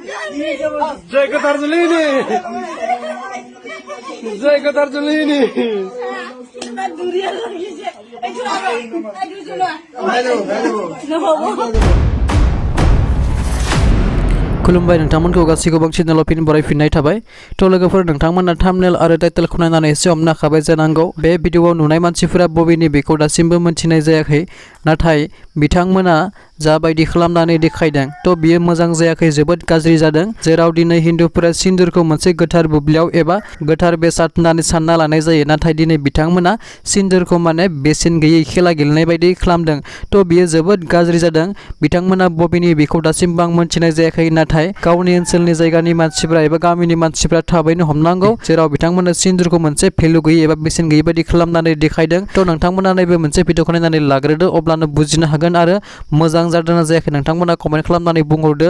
जय गतारजुलिनी जय गतारजुलिनी खुलुमबाय नोंथांमोनखौ गासैखौबो चेनेलाव फिन बरायफिननाय थाबाय थ' लोगोफोर नोंथांमोना थाम्बनेल आरो टाइटेलखौ नायनानै एसे हमनो हाबाय जानांगौ बे भिडिअआव नुनाय मानसिफोरा बबेनि बेखौ दासिमबो मिन्थिनाय जायाखै नाथाय बिथांमोना जाबायदि खालामनानै देखायदों थ' बियो मोजां जायाखै जोबोद गाज्रि जादों जेराव दिनै हिन्दुफोरा सिन्दुरखौ मोनसे गोथार बुब्लियाव एबा गोथार बेसाद होननानै सानना लानाय जायो नाथाय दिनै बिथांमोना सिन्दुरखौ माने बेसेन गैयै खेला गेलेनाय बायदि खालामदों थ' बियो जोबोद गाज्रि जादों बिथांमोना बबेनि बेखौ दासिमबो आं मिन्थिनाय जायाखै नाथाय गावनि ओनसोलनि जायगानि मानसिफोरा एबा गामिनि मानसिफोरा थाबैनो हमनांगौ जेराव बिथांमोना सिन्दुरखौ मोनसे भेलु गैयै एबा बेसेन गैयै बायदि खालामनानै देखायदों थ' नोंथांमोना नैबे मोनसे भिडिअखौ नायनानै लाग्रोदो अब्लानो बुजिनो हागोन आरो मोजां जादों ना जायाखै नोंथांमोना कमेन्ट खालामनानै बुंहरदो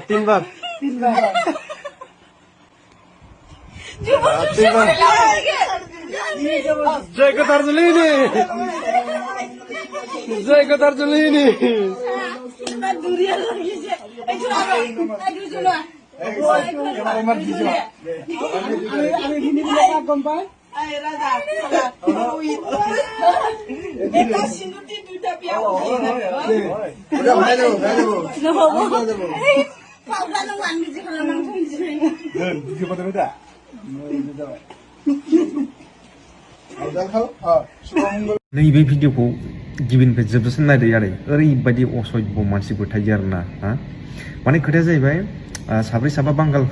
तीन बार जय गतारजुलिनी जय गतारजुलिनी नैबे भिडिअखौ गिबिनिफ्राय जोबजासिम नायदो आरो ओरैबायदि असभ्य मानसिफोर थायो आरोना माने खोथाया जाहैबाय साब्रै साबा बांगाल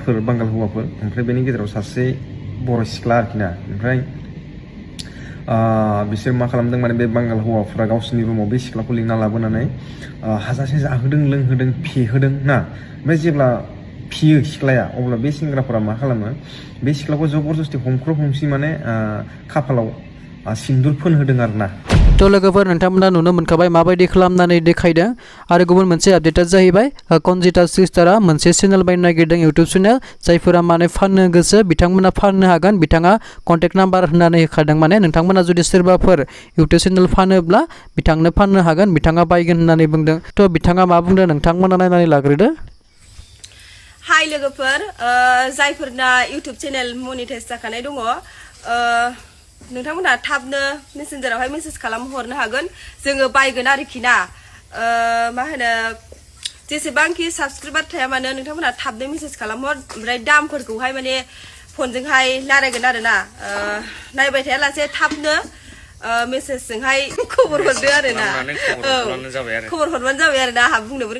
हौवाफोर ओमफ्राय बेनि गेजेराव सासे बर' सिख्ला आरोखि ना ओमफ्राय बिसोर मा खालामदों माने बे बांगाल हौवाफोरा गावसोरनि रुमाव बे सिख्लाखौ लिंना लाबोनानै हाजासे जाहोदों लोंहोदों फेहोदों ना ओमफ्राय जेब्ला फियो सिख्लाया अब्ला बे सेंग्राफोरा मा खालामो बे सिख्लाखौ जबरदस्ति हमख्रब हमसि माने खाफालाव सिन्दुर फोनहोदों आरोना थ' लोगोफोर नोंथांमोना नुनो मोनखाबाय माबायदि खालामनानै देखायदों आरो गुबुन मोनसे आपडेटआ जाहैबाय कनजिता सिस्टारा मोनसे चेनेल बायनो नागिरदों इउटुब चेनेल जायफोरा माने फाननो गोसो बिथांमोना फाननो हागोन बिथाङा कन्टेक्ट नाम्बार होननानै होखादों माने नोंथांमोना जुदि सोरबाफोर इउटुब चेनेल फानोब्ला बिथांनो फाननो हागोन बिथाङा बायगोन होननानै बुंदों थ' बिथाङा मा बुंदों नोंथांमोना नायनानै लाग्रोदो हाय लोगोफोर जायफोरना इउटुब चेनेल मनिटाइज जाखानाय दङ नोंथांमोनहा थाबनो मेसेन्जारावहाय मेसेज खालामहरनो हागोन जोङो बायगोन आरोखि ना मा होनो जेसेबांखि साबस्क्राइबार थाया मानो नोंथांमोनहा थाबनो मेसेज खालामहर ओमफ्राय दामफोरखौहाय माने फनजोंहाय रायलायगोन आरोना नायबाय थायालासे थाबनो मेसेजजोंहाय खबर हरदो आरोना खबर हरबानो जाबाय आरोना आंहा बुंनोबो